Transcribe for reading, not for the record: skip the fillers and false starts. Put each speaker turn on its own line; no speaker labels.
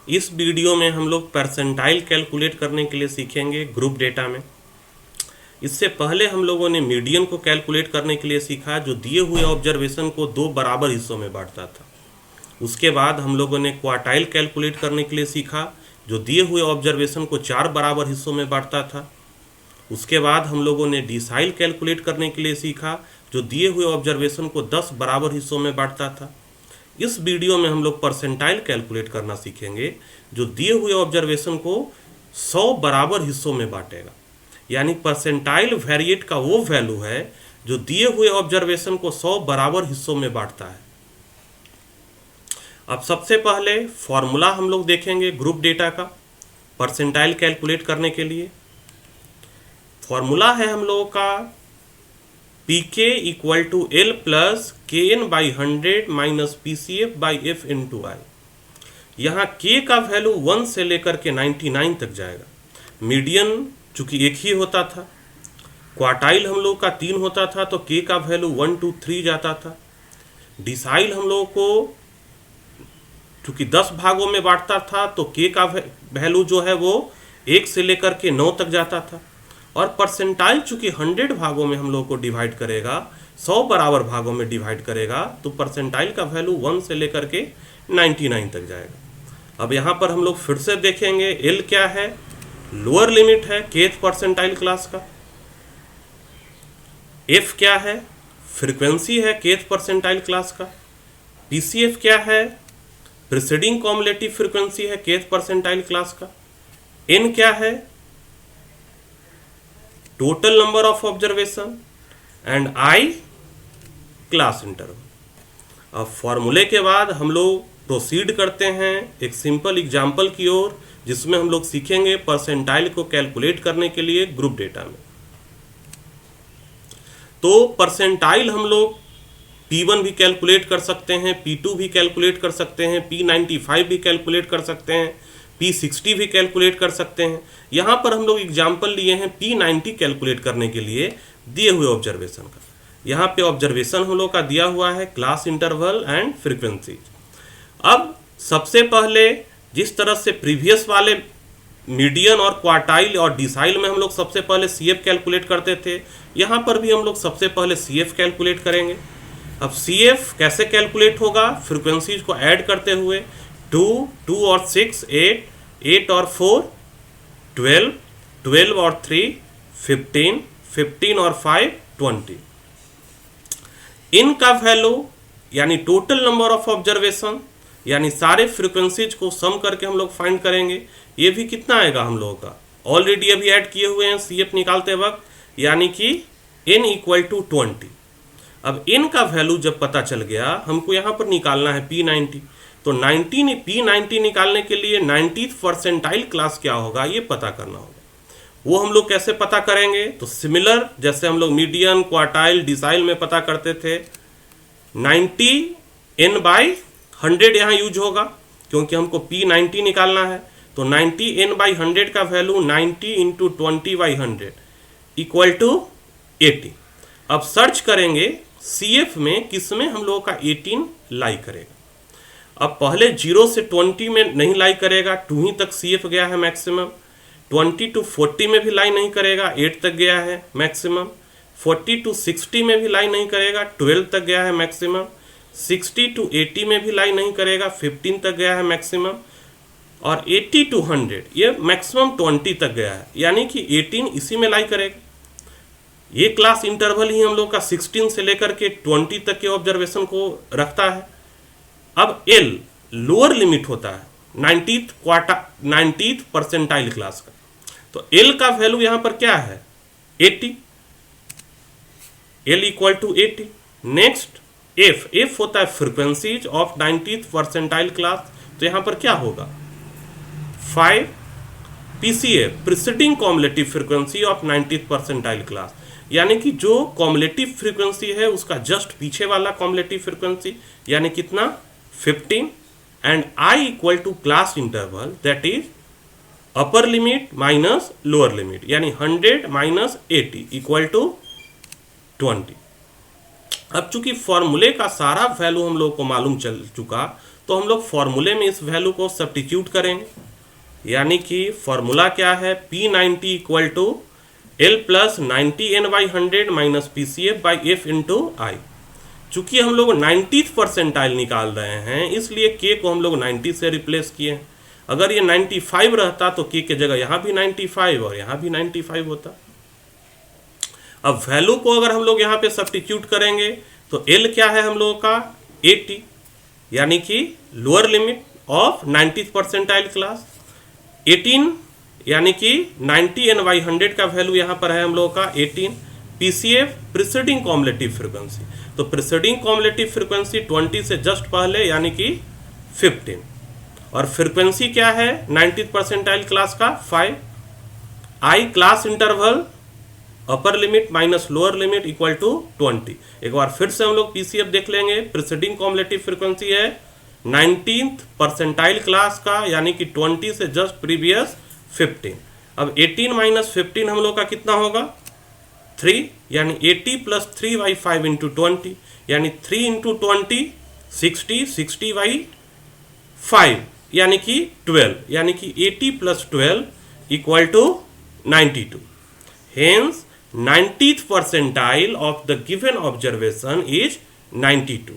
इस वीडियो में हम लोग परसेंटाइल कैलकुलेट करने के लिए सीखेंगे ग्रुप डेटा में। इससे पहले हम लोगों ने मीडियन को कैलकुलेट करने के लिए सीखा, जो दिए हुए ऑब्जर्वेशन को दो बराबर हिस्सों में बांटता था। उसके बाद हम लोगों ने क्वार्टाइल कैलकुलेट करने के लिए सीखा, जो दिए हुए ऑब्जर्वेशन को चार बराबर हिस्सों में बांटता था। उसके बाद हम लोगों ने डिसाइल कैलकुलेट करने के लिए सीखा, जो दिए हुए ऑब्जर्वेशन को 10 बराबर हिस्सों में बांटता था। इस वीडियो में हम लोग परसेंटाइल कैलकुलेट करना सीखेंगे, जो दिए हुए ऑब्जर्वेशन को 100 बराबर हिस्सों में बांटेगा। यानी परसेंटाइल वेरिएट का वो वैल्यू है जो दिए हुए ऑब्जर्वेशन को 100 बराबर हिस्सों में बांटता है। अब सबसे पहले फॉर्मूला हम लोग देखेंगे ग्रुप डेटा का परसेंटाइल कैलकुलेट करने के लिए। फॉर्मूला है हम लोगों का PK equal to L plus K N by 100 minus PCF by F into I. यहाँ के का वैल्यू 1 से लेकर के 99 तक जाएगा। मीडियन चूंकि एक ही होता था, क्वार्टाइल हम लोग का 3 होता था, तो के का वैल्यू 1 2 3 जाता था। डिसाइल हम लोग को चूंकि 10 भागों में बांटता था, तो के का वैल्यू जो है वो 1 से लेकर के 9 तक जाता था। और परसेंटाइल चूंकि 100 भागों में हम लोग को डिवाइड करेगा, 100 बराबर भागों में डिवाइड करेगा, तो परसेंटाइल का वैल्यू 1 से लेकर के 99 तक जाएगा। अब यहाँ पर हम लोग फिर से देखेंगे एल क्या है, लोअर लिमिट है केथ परसेंटाइल क्लास का। एफ क्या है, फ्रीक्वेंसी है केथ परसेंटाइल क्लास का। पीसीएफ क्या है, प्रीसीडिंग कॉम्युलेटिव फ्रीक्वेंसी है केथ परसेंटाइल क्लास का। एन क्या है, total number of observation. And I class interval. अब फॉर्मूले के बाद हम लोग प्रोसीड करते हैं एक सिंपल एग्जाम्पल की ओर, जिसमें हम लोग सीखेंगे परसेंटाइल को कैलकुलेट करने के लिए ग्रुप डेटा में। तो परसेंटाइल हम लोग P1 भी कैलकुलेट कर सकते हैं, P2 भी कैलकुलेट कर सकते हैं, P95 भी कैलकुलेट कर सकते हैं, P60 भी कैलकुलेट कर सकते हैं। यहाँ पर हम लोग एग्जाम्पल लिए हैं P90 कैलकुलेट करने के लिए दिए हुए ऑब्जर्वेशन का। यहाँ पे ऑब्जर्वेशन हम लोग का दिया हुआ है क्लास इंटरवल एंड फ्रीक्वेंसी। अब सबसे पहले जिस तरह से प्रीवियस वाले मीडियन और क्वार्टाइल और डिसाइल में हम लोग सबसे पहले CF कैलकुलेट करते थे, यहाँ पर भी हम लोग सबसे पहले CF कैलकुलेट करेंगे। अब CF कैसे कैलकुलेट होगा, फ्रीक्वेंसीज को ऐड करते हुए 2 2 और 6 8 8 और 4 12 12 और 3 15 15 और 5 20। इनका वैल्यू यानी टोटल नंबर ऑफ ऑब्जर्वेशन, यानी सारे फ्रीक्वेंसीज को सम करके हम लोग फाइंड करेंगे। ये भी कितना आएगा हम लोगों का, ऑलरेडी अभी ऐड किए हुए हैं CF निकालते वक्त, यानी कि n इक्वल टू 20। अब n का वैल्यू जब पता चल गया, हमको यहाँ पर निकालना है P90। तो P90 निकालने के लिए 90th परसेंटाइल क्लास क्या होगा ये पता करना होगा। वो हम लोग कैसे पता करेंगे, तो सिमिलर जैसे हम लोग मीडियन क्वार्टाइल डिसाइल में पता करते थे, 90 n बाई 100 यहाँ यूज होगा, क्योंकि हमको P90 निकालना है। तो 90 n बाई 100 का value 90 into 20 by 100 equal to 80। अब सर्च करेंगे CF में किस में हम लोगों का 18 लाई करेगा। अब पहले 0 से 20 में नहीं लाई करेगा, 2 ही तक CF गया है मैक्सिमम। 20 टू 40 में भी लाई नहीं करेगा, 8 तक गया है मैक्सिमम। 40 टू 60 में भी लाई नहीं करेगा, 12 तक गया है मैक्सिमम। 60 टू 80 में भी लाई नहीं करेगा, 15 तक गया है मैक्सिमम। और 80 टू 100 ये मैक्सिमम 20 तक गया है, यानी कि 18 इसी में लाई करेगा। ये क्लास इंटरवल ही हम लोग का 16 से लेकर के 20 तक के ऑब्जर्वेशन को रखता है। अब L लोअर लिमिट होता है 90th परसेंटाइल क्लास का, तो L का वैल्यू यहाँ पर क्या है 80, L equal to 80। Next F होता है frequencies of 90th percentile class, तो यहाँ पर क्या होगा 5। PCF preceding cumulative frequency of 90th percentile class, यानी कि जो कॉम्युलेटिव फ्रीक्वेंसी है उसका जस्ट पीछे वाला कॉम्युलेटिव फ्रीक्वेंसी, यानी कितना 15। And I equal to class interval that is upper limit minus lower limit, यानी 100 माइनस 80 इक्वल टू 20। अब चूंकि फॉर्मूले का सारा वैल्यू हम लोग को मालूम चल चुका, तो हम लोग फॉर्मूले में इस वैल्यू को सब्स्टिट्यूट करेंगे। यानी कि फॉर्मूला क्या है, P90 equal to L plus 90n/100 minus PCF/F into I. चूंकि हम लोग 90th परसेंटाइल निकाल रहे हैं, इसलिए K को हम लोग 90 से रिप्लेस किए। अगर ये 95 रहता तो K की जगह यहाँ भी 95 और यहाँ भी 95 होता। अब वैल्यू को अगर हम लोग यहाँ पे सब्स्टिट्यूट करेंगे तो L क्या है हम लोगों का 80, यानी कि lower limit of 90th percentile class. 18 यानी कि 90n/100 का वैल्यू यहाँ पर है हम लोगों का 18। PCF प्रिसीडिंग कॉम्युलेटिव फ्रीक्वेंसी, तो प्रिसीडिंग कॉम्युलेटिव फ्रीक्वेंसी 20 से जस्ट पहले यानी कि 15, और फ्रीक्वेंसी क्या है 90th परसेंटाइल क्लास का 5। I class interval upper limit minus lower limit equal to 20। एक बार फिर से हम लोग PCF देख लेंगे। प्रिसीडिंग कॉम्युलेटिव फ्रीक्वेंसी है 19th परसेंटाइल क्लास का, यानी कि 20 से जस्ट प्रीवियस 15। अब 18 माइनस 15 हम लोग का कितना होगा 3, यानी 80 प्लस 3/5 इंटू 20, यानी 3 इंटू 20 60, 60/5 यानी कि 12, यानी कि 80 plus 12 equal to 92। Hence 90th percentile of the given observation is 92.